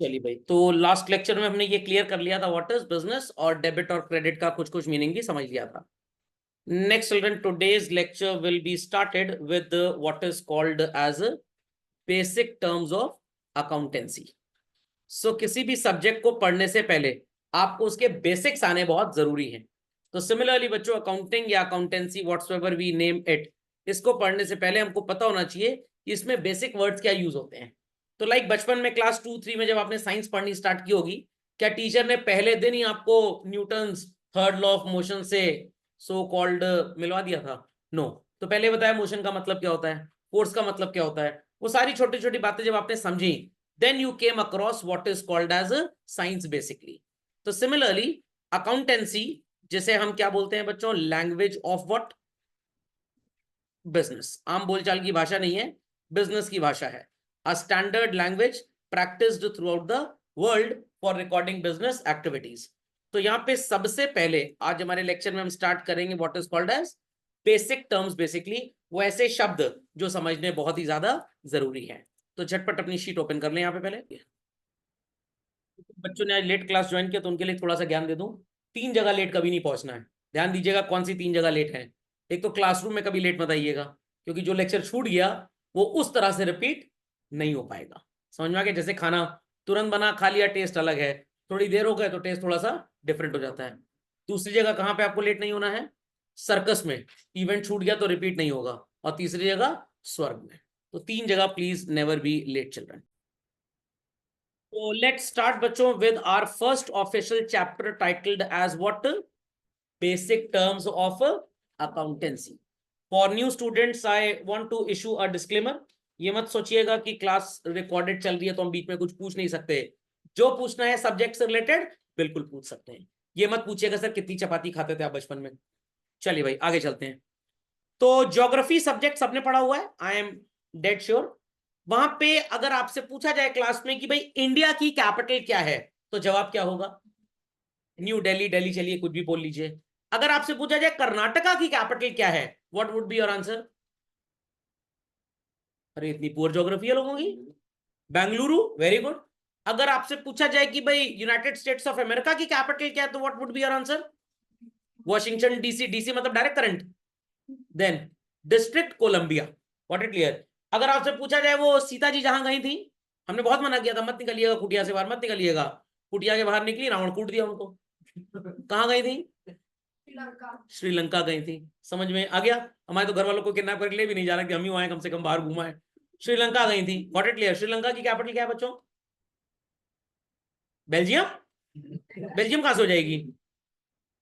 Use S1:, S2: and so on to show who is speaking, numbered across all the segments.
S1: चलिए भाई, तो लास्ट लेक्चर में हमने ये क्लियर कर लिया था व्हाट इज बिजनेस, और डेबिट और क्रेडिट का कुछ कुछ मीनिंग भी समझ लिया था। Next children, today's lecture will be started with what is called as basic terms of accountancy. So किसी भी सब्जेक्ट को पढ़ने से पहले आपको उसके बेसिक्स आने बहुत जरूरी हैं। तो सिमिलरली बच्चों, अकाउंटिंग या accountancy whatsoever we name it, इसको पढ़ने से पहले हमको पता होना चाहिए कि इसमें बेसिक वर्ड्स क्या यूज होते हैं। तो लाइक बचपन में क्लास 2-3 में जब आपने साइंस पढ़नी स्टार्ट की होगी, क्या टीचर ने पहले दिन ही आपको Newton's third law of motion से सो कॉल्ड मिलवा दिया था? नो। तो पहले बताया मोशन का मतलब क्या होता है, फोर्स का मतलब क्या होता है, वो सारी छोटी छोटी बातें जब आपने समझी, then you came across what is called as a science basically. तो similarly accountancy, जिसे हम क्या बोलते हैं बच्चों, लैंग्वेज ऑफ व्हाट, बिजनेस। आम बोलचाल की भाषा नहीं है, बिजनेस की भाषा है। A standard language practised through out the world for recording business activities. तो यहाँ पे सबसे पहले आज हमारे लेक्चर में हम स्टार्ट करेंगे what is called as basic terms. Basically वो ऐसे शब्द जो समझने बहुत ही ज्यादा जरूरी है। तो झटपट अपनी शीट ओपन कर लें यहाँ पे पहले। बच्चों ने आज लेट क्लास ज्वाइन किया तो उनके लिए थोड़ा सा ज्ञान दे दूं। 3 जगह लेट कभी नहीं पहुंचना है। ध्यान दीजिएगा कौन सी 3 जगह लेट है। एक तो क्लासरूम में कभी लेट मत आइएगा, क्योंकि जो लेक्चर छूट गया वो उस तरह से रिपीट नहीं हो पाएगा। समझ में आ गया? जैसे खाना तुरंत बना खा लिया, टेस्ट अलग है, थोड़ी देर हो गए तो टेस्ट थोड़ा सा डिफरेंट हो जाता है। दूसरी जगह कहाँ पे आपको लेट नहीं होना है? सर्कस में इवेंट छूट गया तो रिपीट नहीं होगा। और तीसरी जगह स्वर्ग में। तो 3 जगह please never be late children. So let's start बच्चों with our first official chapter titled as what? Basic terms of accountancy. For new students, I want to issue a disclaimer. ये मत सोचिएगा कि क्लास रिकॉर्डेड चल रही है तो हम बीच में कुछ पूछ नहीं सकते। जो पूछना है सब्जेक्ट से रिलेटेड बिल्कुल पूछ सकते हैं। ये मत पूछिएगा सर कितनी चपाती खाते थे आप बचपन में। चलिए भाई आगे चलते हैं। तो ज्योग्राफी सब्जेक्ट सबने पढ़ा हुआ है, आई एम डेड श्योर। वहां पे अगर आपसे पूछा जाए क्लास में कि भाई इंडिया की कैपिटल क्या है, तो जवाब क्या होगा? न्यू दिल्ली, दिल्ली, चलिए कुछ भी बोल लीजिए। अगर आपसे पूछा जाए कर्नाटका की कैपिटल क्या है, what would be your answer? अरे इतनी पुअर ज्योग्राफी है लोगों की। Bengaluru, very good. अगर आपसे पूछा जाए कि भाई यूनाइटेड स्टेट्स ऑफ अमेरिका की कैपिटल क्या है, तो what would be your answer? Washington DC, DC मतलब direct current. Then district Columbia. What it clear? अगर आपसे पूछा जाए वो सीता जी जहां गई थी, हमने बहुत मना किया था मत निकलिएगा कुटिया से बाहर, मत निकलिएगा। कुटिया के बाहर निकली, रावण कूट दिया उनको। कहाँ गई थी? श्रीलंका गई थी। समझ में आ गया? हमारे तो घर वालों को किडनैप करके ले भी नहीं जा रहा कि हम ही वहां कम से कम बाहर घुमा है। श्रीलंका गई थी। What it clear? श्रीलंका की कैपिटल क्या है बच्चों? बेल्जियम। बेल्जियम कहां से हो जाएगी?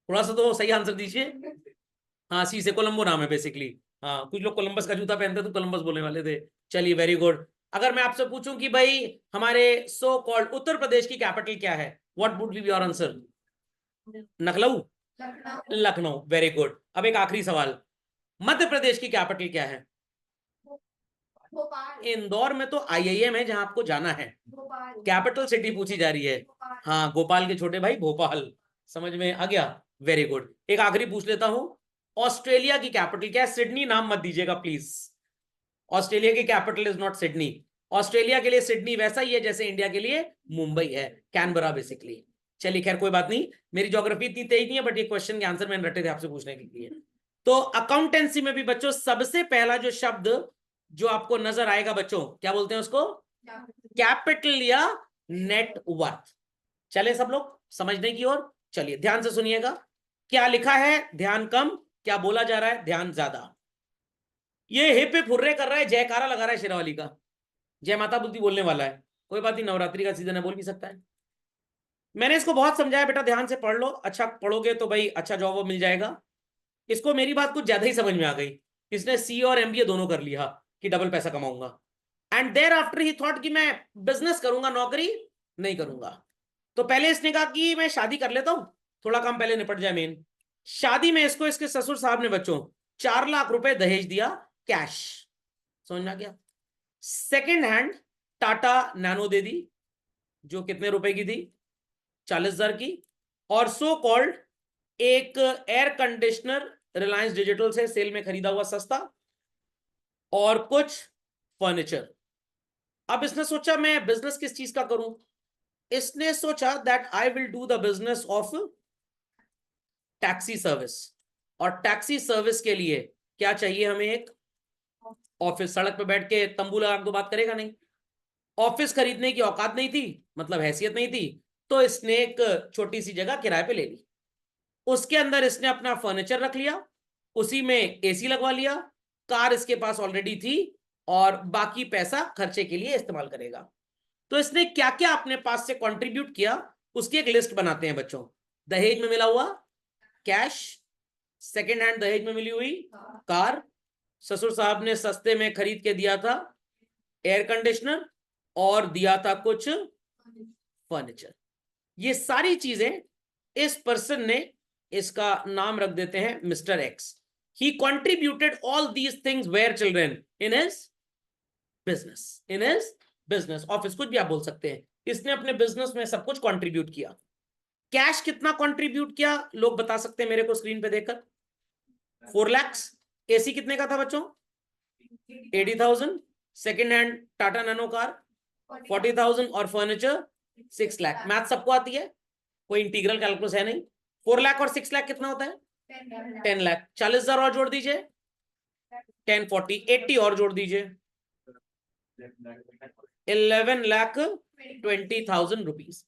S1: थोड़ा सा तो सही आंसर दीजिए। हाँ, सी से कोलंबो नाम है बेसिकली। हाँ, कुछ लोग कोलंबस का जूता पहनते तो कोलंबस बोलने वाले थे। चलिए वेरी गुड। अगर मैं आपसे पूछूं कि भाई हमारे सो कॉल्ड उत्तर प्रदेश की कैपिटल क्या है, what would be your answer? Lucknow. Lucknow, very good. अब एक आखिरी सवाल, मध्य प्रदेश की कैपिटल क्या है? इंदौर में तो आईआईएम है जहां आपको जाना है। कैपिटल सिटी पूछी जा रही है। हाँ, भोपाल के छोटे भाई भोपाल। समझ में आ गया? Very good. एक आखिरी पूछ लेता हूं, ऑस्ट्रेलिया की कैपिटल क्या है? सिडनी नाम मत दीजिएगा प्लीज। ऑस्ट्रेलिया की capital is not Sydney. Australia के लिए सिडनी वैसा ही है जैसे इंडिया के लिए मुंबई है, कैनबरा बेसिकली। चलिए खैर कोई बात नहीं, मेरी ज्योग्राफी इतनी तेज नहीं है, बट ये क्वेश्चन के आंसर मैंने रटे थे आपसे पूछने के लिए। तो अकाउंटेंसी में भी बच्चों सबसे पहला जो शब्द जो आपको नजर आएगा बच्चों, क्या बोलते हैं उसको? कैपिटल या नेटवर्थ। चले सब लोग समझने की ओर। चलिए ध्यान से सुनिएगा। क्या लिखा है ध्यान कम, क्या बोला जा रहा है ध्यान ज्यादा। ये हिप हिप हुर्रे कर रहा है, जयकारा लगा रहा है शेरावाली का, जय माता बुद्धि बोलने वाला है। कोई बात नहीं, नवरात्रि का सीजन है, बोल भी सकता है। मैंने इसको बहुत समझाया, बेटा ध्यान से पढ़ लो, अच्छा पढ़ोगे तो भाई अच्छा जॉब मिल जाएगा। इसको मेरी बात कुछ ज्यादा ही समझ में आ गई। इसने सी और एमबीए दोनों कर लिया कि डबल पैसा कमाऊंगा। And there after he thought कि मैं बिजनेस करूंगा, नौकरी नहीं करूंगा। तो पहले इसने कहा कि मैं शादी कर लेता हूं, थोड़ा काम पहले निपट जाए मेन। शादी में इसको इसके ससुर साहब ने बच्चों 4 लाख रुपए दहेज दिया, कैश। समझ में आ गया? सेकेंड हैंड टाटा नैनो दे दी, जो कितने रुपए की थी? 40,000 की। और सो कॉल्ड एक एयर कंडीशनर रिलायंस डिजिटल से सेल में खरीदा हुआ सस्ता, और कुछ फर्नीचर। अब इसने सोचा मैं बिजनेस किस चीज का करूं, इसने सोचा that I will do the business of taxi service, और टैक्सी सर्विस के लिए क्या चाहिए हमें? एक ऑफिस। सड़क पे बैठ के तंबू लगा तो बात करेगा नहीं, ऑफिस खरीदने की औकात नहीं थी, मतलब हैसियत नहीं थी, तो इसने एक छोटी सी जगह किराए पे ले ली, उसके अंदर इसने अपना फर्नीचर रख लिया, उसी में एसी लगवा लिया, कार इसके पास ऑलरेडी थी, और बाकी पैसा खर्चे के लिए इस्तेमाल करेगा। तो इसने क्या क्या अपने पास से कंट्रीब्यूट किया उसकी एक लिस्ट बनाते हैं बच्चों। दहेज में मिला हुआ कैश, सेकेंड हैंड दहेज में मिली हुई कार, ससुर साहब ने सस्ते में खरीद के दिया था एयर कंडीशनर, और दिया था कुछ फर्नीचर। ये सारी चीजें इस पर्सन ने, इसका नाम रख देते हैं mister x, he contributed all these things where children in his business, in his business, office, कुछ भी आप बोल सकते हैं, इसने अपने बिजनेस में सब कुछ कंट्रीब्यूट किया। कैश कितना कंट्रीब्यूट किया लोग बता सकते हैं मेरे को स्क्रीन पे देखकर? 4 लाख। एसी कितने का था बच्चों? 80,000। Second hand Tata nano car 40,000, और फर्नीचर 6 लाख। मैथ सबको आती है, कोई इंटीग्रल कैलकुलस है नहीं। 4 लाख और 6 लाख कितना होता है? 10 लाख। 40,000 और जोड़ दीजिए, 10 40 80 और जोड़ दीजिए, 11,20,000 रुपीज।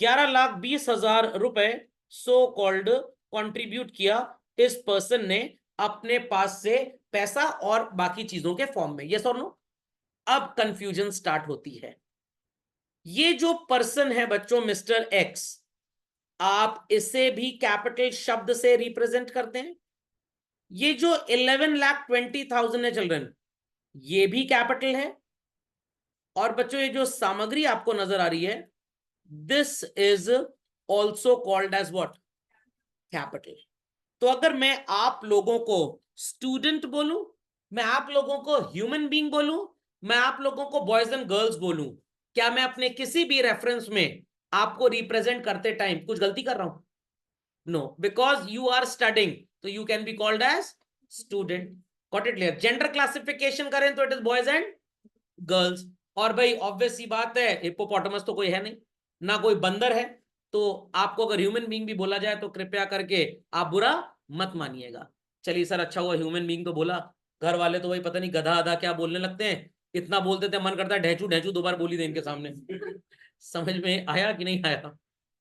S1: 11,20,000 रुपए सो कॉल्ड कंट्रीब्यूट किया इस पर्सन ने अपने पास से पैसा और बाकी चीजों के फॉर्म में। यस और नो? अब कंफ्यूजन स्टार्ट होती है। ये जो पर्सन है बच्चों मिस्टर एक्स, आप इसे भी कैपिटल शब्द से रिप्रेजेंट करते हैं। ये जो 11,20,000 है चिल्ड्रन, ये भी कैपिटल है। और बच्चों ये जो सामग्री आपको नजर आ रही है, this is also called as what? Capital. तो अगर मैं आप लोगों को स्टूडेंट बोलूं, मैं आप लोगों को ह्यूमन बीइंग बोलूं, मैं आप लोगों को बॉयज एंड गर्ल्स बोलूं, क्या मैं अपने किसी भी रेफरेंस में आपको रिप्रेजेंट करते टाइम कुछ गलती कर रहा हूं? No, because you are studying, तो you can be called as student. Got it clear? Gender classification करें तो it is boys and girls. और भाई ऑब्वियस सी बात है, हिप्पोपोटामस तो कोई है नहीं, ना कोई बंदर है, तो आपको अगर ह्यूमन बीइंग भी बोला जाए तो कृपया करके आप बुरा मत मानिएगा। चलिए सर, अच्छा हुआ ह्यूमन बीइंग तो बोला, घर वाले तो वही पता नहीं गधा आधा क्या बोलने लगते हैं, इतना बोलते थे मन करता है ढेंचू ढेंचू 2 बार बोली दे इनके सामने। समझ में आया कि नहीं आया?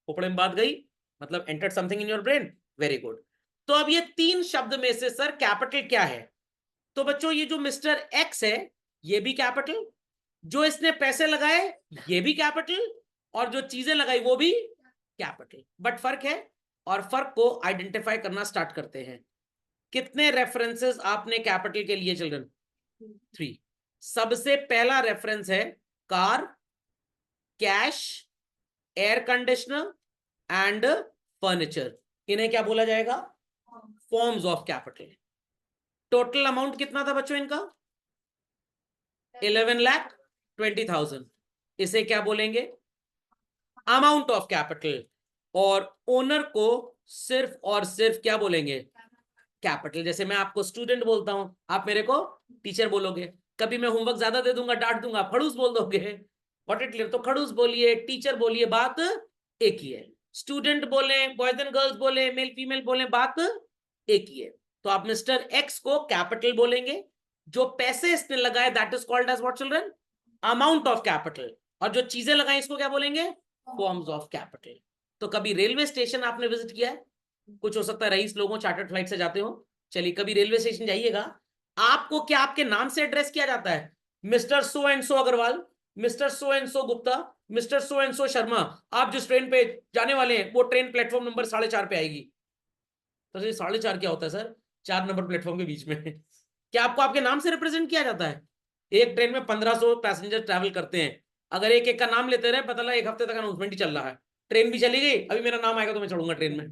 S1: खोपड़े में बात गई, मतलब entered something in your brain. Very good. तो अब ये 3 शब्द में से सर कैपिटल क्या है? तो बच्चों ये जो मिस्टर एक्स है ये भी कैपिटल, जो इसने पैसे लगाए ये भी कैपिटल, और जो चीजें लगाई वो भी कैपिटल। बट फर्क है, और फर्क को आइडेंटिफाई करना स्टार्ट करते हैं। कितने रेफरेंसेस आपने कैपिटल के लिए चिल्ड्रन? 3। सबसे पहला रेफरेंस है car, cash, air conditioner and furniture. इन्हें क्या बोला जाएगा? Forms of capital. Total amount कितना था बच्चों इनका? 11,20,000। इसे क्या बोलेंगे? Amount of capital. और ओनर को सिर्फ और सिर्फ क्या बोलेंगे? कैपिटल। जैसे मैं आपको स्टूडेंट बोलता हूं, आप मेरे को टीचर बोलोगे। कभी मैं होमवर्क ज्यादा दे दूंगा, डांट दूंगा, खड़ूस बोल दोगे। What it clear? तो खड़ूस बोलिए, टीचर बोलिए, बात एक ही है। स्टूडेंट बोले, बॉयज एंड गर्ल्स बोले, मेल फीमेल बोले, बात एक ही है। तो आप मिस्टर एक्स को कैपिटल बोलेंगे, जो पैसे इसने लगाए that is called as what children? Amount of capital. और जो चीजें लगाई इसको क्या बोलेंगे? Forms of capital. तो कभी रेलवे स्टेशन आपने विजिट किया है? कुछ हो सकता है रईस लोगों चार्टर्ड फ्लाइट से जाते हो। चलिए कभी रेलवे स्टेशन जाइएगा, आपको क्या आपके नाम से एड्रेस किया जाता है? Mister so and so Agarwal, mister so and so Gupta, mister so and so Sharma. आप जिस ट्रेन पे जाने वाले हैं वो ट्रेन प्लेटफॉर्म नंबर 4.5 पे आएगी। तो 4.5 क्या होता है सर? 4 नंबर प्लेटफॉर्म के बीच में। क्या आपको आपके नाम से रिप्रेजेंट किया जाता है? एक ट्रेन में 1500 पैसेंजर ट्रैवल करते हैं, अगर एक एक का नाम लेते रहे पता लगा 1 हफ्ते तक अनाउंसमेंट ही चल रहा है। ट्रेन भी चली गई, अभी मेरा नाम आएगा तो मैं चढ़ूंगा ट्रेन में।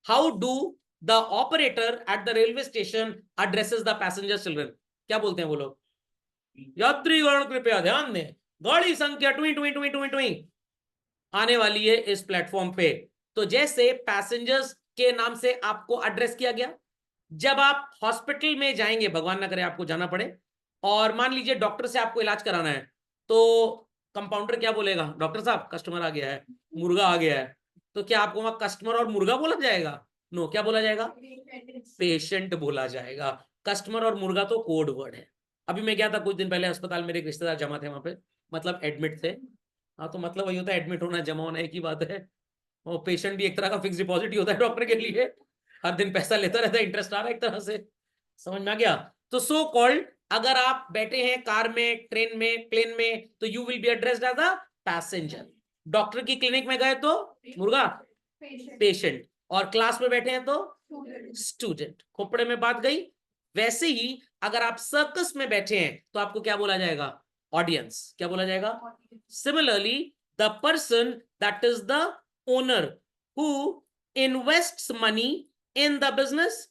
S1: How do the operator at the railway station addresses the passenger children? क्या बोलते हैं वो लोग? यात्रीगण कृपया ध्यान दें, गाड़ी संख्या टुई टुई टुई टुई टुई आने वाली है इस प्लेटफॉर्म पे। तो जैसे पैसेंजर्स के नाम से आपको एड्रेस किया गया, जब आप हॉस्पिटल में जाएंगे, भगवान ना करे आपको जाना पड़े, और मान लीजिए डॉक्टर से आपको इलाज कराना है, तो कंपाउंडर क्या बोलेगा, डॉक्टर साहब कस्टमर आ गया है, मुर्गा आ गया है, तो क्या आपको वहां कस्टमर और मुर्गा बोला जाएगा? नो, क्या बोला जाएगा? पेशेंट बोला जाएगा। कस्टमर और मुर्गा तो कोड वर्ड है। अभी मैं गया था कुछ दिन पहले अस्पताल, मेरे एक रिश्तेदार जमा थे वहां पे, मतलब एडमिट थे। हाँ, तो मतलब वही होता है, एडमिट होना जमा होना एक ही बात है। और पेशेंट भी एक तरह का फिक्स डिपॉजिट ही होता है डॉक्टर के लिए, हर दिन पैसा लेता रहता है, इंटरेस्ट आ रहा है एक तरह से। समझ में आ गया? तो सो कॉल्ड, अगर आप बैठे हैं कार में, ट्रेन में, प्लेन में, तो you will be addressed as a passenger. Doctor की क्लिनिक में गए तो मुर्गा, पेशेंट, और क्लास में बैठे हैं तो स्टूडेंट। खोपड़े में बात गई। वैसे ही अगर आप सर्कस में बैठे हैं तो आपको क्या बोला जाएगा? ऑडियंस। क्या बोला जाएगा? Similarly the person that is the owner who invests money in the business,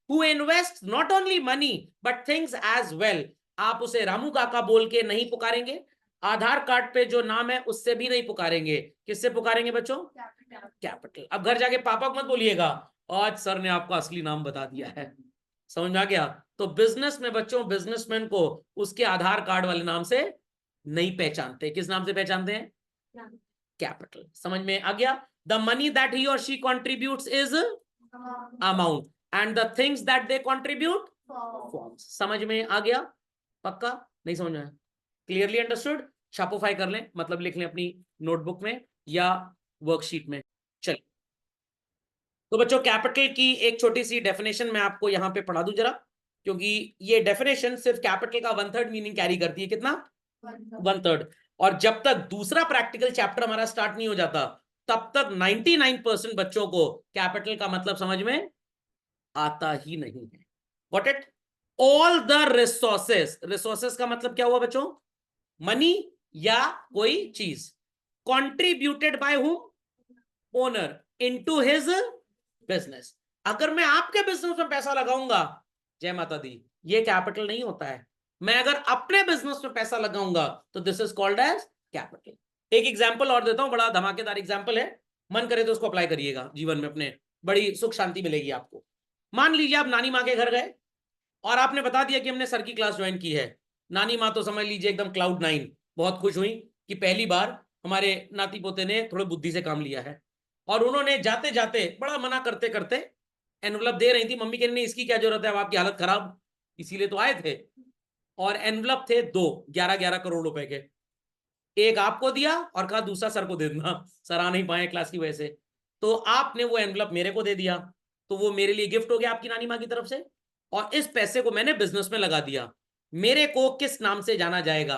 S1: who invest not only money but things as well, आप उसे रामू काका बोल के नहीं पुकारेंगे, आधार कार्ड पे जो नाम है उससे भी नहीं पुकारेंगे। किससे पुकारेंगे बच्चों? कैपिटल। अब घर जाके पापा को मत बोलिएगा आज सर ने आपका असली नाम बता दिया है। समझ में आ गया? तो बिजनेस में बच्चों, बिजनेसमैन को उसके आधार कार्ड वाले नाम से नहीं पहचानते। किस नाम से पहचानते हैं? कैपिटल। समझ में आ गया? द मनी दैट ही और she contributes is amount and the things that they contribute forms. समझ में आ गया? पक्का? नहीं समझ में? Clearly understood? शॉपिफाई कर लें, मतलब लिख लें अपनी नोटबुक में या वर्कशीट में। चलिए, तो बच्चों कैपिटल की एक छोटी सी डेफिनेशन मैं आपको यहां पे पढ़ा दूं जरा, क्योंकि ये डेफिनेशन सिर्फ कैपिटल का 1/3 मीनिंग कैरी करती है। कितना? 1/3। और जब तक दूसरा प्रैक्टिकल चैप्टर हमारा स्टार्ट नहीं हो जाता तब तक 99% बच्चों को कैपिटल का मतलब समझ में आता ही नहीं है। Got it? All the resources, resources का मतलब क्या हुआ बच्चों? मनी या कोई चीज, contributed by whom? Owner, into his business. अगर मैं आपके बिजनेस में पैसा लगाऊंगा, जय माता दी, ये कैपिटल नहीं होता है। मैं अगर अपने बिजनेस में पैसा लगाऊंगा तो this is called as capital. एक एग्जांपल और देता हूं, बड़ा धमाकेदार एग्जांपल है, मन करे तो उसको अप्लाई करिएगा जीवन में अपने, बड़ी सुख शांति मिलेगी आपको। मान लीजिए आप नानी माँ के घर गए और आपने बता दिया कि हमने सर की क्लास ज्वाइन की है। नानी माँ तो समझ लीजिए एकदम क्लाउड 9, बहुत खुश हुई कि पहली बार हमारे नाती पोते ने थोड़े बुद्धि से काम लिया है। और उन्होंने जाते जाते बड़ा मना करते करते एनवलप दे रही थी, मम्मी कहने नहीं इसकी क्या जरूरत है, अब आपकी हालत खराब, इसीलिए तो आए थे। और एनवलप थे दो, 11-11 करोड़ रुपए के। एक आपको दिया और कहा दूसरा सर को दे देना, सर आ नहीं पाए क्लास की वजह से। तो आपने वो एनवलप मेरे को दे दिया, तो वो मेरे लिए गिफ्ट हो गया आपकी नानी माँ की तरफ से, और इस पैसे को मैंने बिजनेस में लगा दिया। मेरे को किस नाम से जाना जाएगा?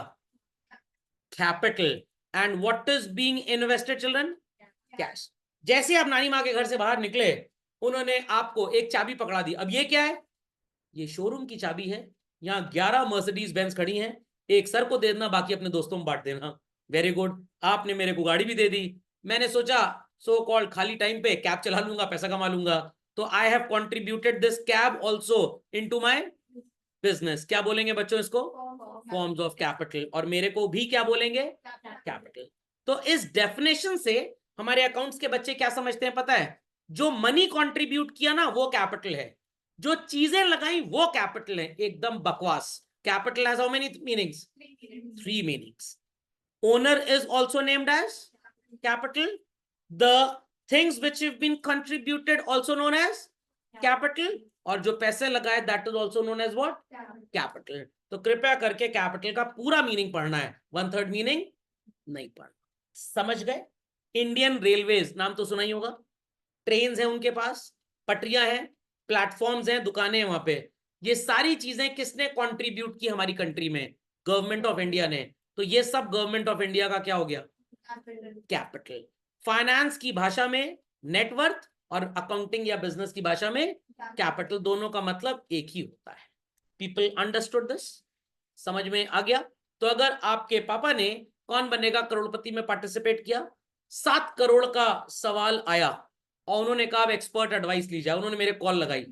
S1: Capital. And what is being invested children? Cash. जैसे आप नानी माँ के घर से बाहर निकले, उन्होंने आपको एक चाबी पकड़ा दी। अब ये क्या है? ये शोरूम की चाबी है। यहाँ 11 मर्सिडीज बेंज खड़ी हैं, एक सर को दे देना, बाकी अपने दोस्तों में बांट देना। वेरी गुड, आपने मेरे को गाड़ी भी दे दी। मैंने सोचा सो कॉल्ड खाली टाइम पे कैब चला लूंगा, पैसा कमा लूंगा, तो I have contributed this cab also into my business. क्या बोलेंगे बच्चों इसको? Forms of capital. और मेरे को भी क्या बोलेंगे? कैपिटल। तो इस डेफिनेशन से हमारे अकाउंट्स के बच्चे क्या समझते हैं पता है? जो मनी कंट्रीब्यूट किया ना वो कैपिटल है, जो चीजें लगाई वो कैपिटल है। एकदम बकवास। Capital has how many meanings? 3 meanings. Owner is also named as capital, the things which have been contributed also known as capital, और जो पैसे लगाए that is also known as what? Capital. तो कृपया करके कैपिटल का पूरा मीनिंग पढ़ना है, 1/3 मीनिंग नहीं पढ़ना। समझ गए? इंडियन रेलवेज नाम तो सुना ही होगा, ट्रेन है उनके पास, पटरियां हैं, प्लेटफॉर्म्स हैं, दुकानें हैं वहां पे। ये सारी चीजें किसने कंट्रीब्यूट की हमारी कंट्री में? गवर्नमेंट ऑफ इंडिया ने। तो ये सब गवर्नमेंट ऑफ इंडिया का क्या हो गया? कैपिटल। फाइनेंस की भाषा में नेटवर्थ, और अकाउंटिंग या बिजनेस की भाषा में कैपिटल, दोनों का मतलब एक ही होता है। People understood this? समझ में आ गया? तो अगर आपके पापा ने कौन बनेगा करोड़पति में पार्टिसिपेट किया, 7 करोड़ का सवाल आया और उन्होंने कहा एक्सपर्ट एडवाइस ली जाए, उन्होंने मेरे कॉल लगाई,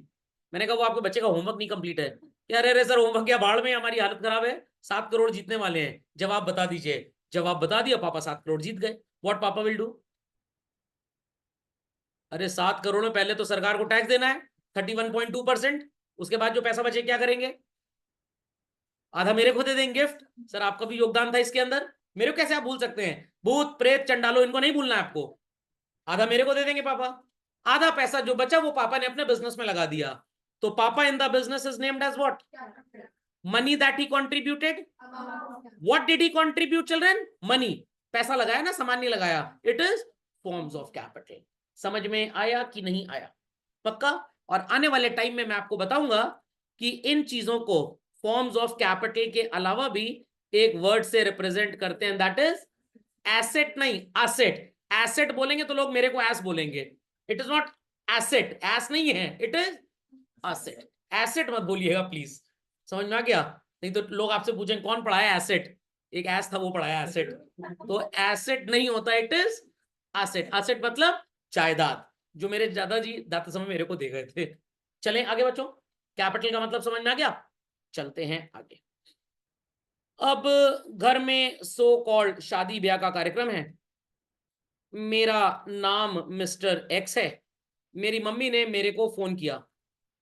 S1: मैंने कहा वो आपके बच्चे का होमवर्क नहीं कंप्लीट है क्या? अरे सर होमवर्क क्या, भाड़ में, हमारी हालत खराब है, 7 करोड़ जीतने वाले हैं, जवाब बता दीजिए। जवाब बता दिया, पापा 7 करोड़ जीत गए। व्हाट पापा विल डू? अरे 7 करोड़ में पहले तो सरकार को टैक्स देना है 31.2%, उसके बाद जो पैसा बचे क्या करेंगे? आधा मेरे को दे देंगे गिफ्ट, सर आपका भी योगदान था इसके अंदर, मेरे को कैसे आप भूल सकते हैं? भूत प्रेत चंडालो इनको नहीं भूलना है आपको। आधा मेरे को दे देंगे पापा, आधा पैसा जो बचा वो पापा ने अपने बिजनेस में लगा दिया। तो papa in the business is named as what? Money that he contributed. What did he contribute children? Money. पैसा लगाया ना, सामान नहीं लगाया। It is forms of capital. समझ में आया कि नहीं आया? पक्का? और आने वाले टाइम में मैं आपको बताऊंगा कि इन चीजों को फॉर्म्स ऑफ कैपिटल के अलावा भी एक वर्ड से रिप्रेजेंट करते हैं, दैट इज एसेट। नहीं, एसेट। एसेट बोलेंगे तो लोग मेरे को एस बोलेंगे। It is not asset, S नहीं है, इट इज एसेट। एसेट मत बोलिएगा प्लीज, समझ में आ गया? नहीं तो लोग आपसे पूछेंगे कौन पढ़ाया एसेट, एक एस था वो पढ़ाया एसेट। तो एसेट नहीं होता, इट इज एसेट। एसेट मतलब जायदाद, जो मेरे दादाजी दाता समय मेरे को दे गए थे। चलें आगे बच्चों, कैपिटल का मतलब समझ में आ गया? चलते हैं आगे। अब घर में सो कॉल्ड शादी ब्याह का कार्यक्रम है। मेरा नाम मिस्टर एक्स है। मेरी मम्मी ने मेरे को फोन किया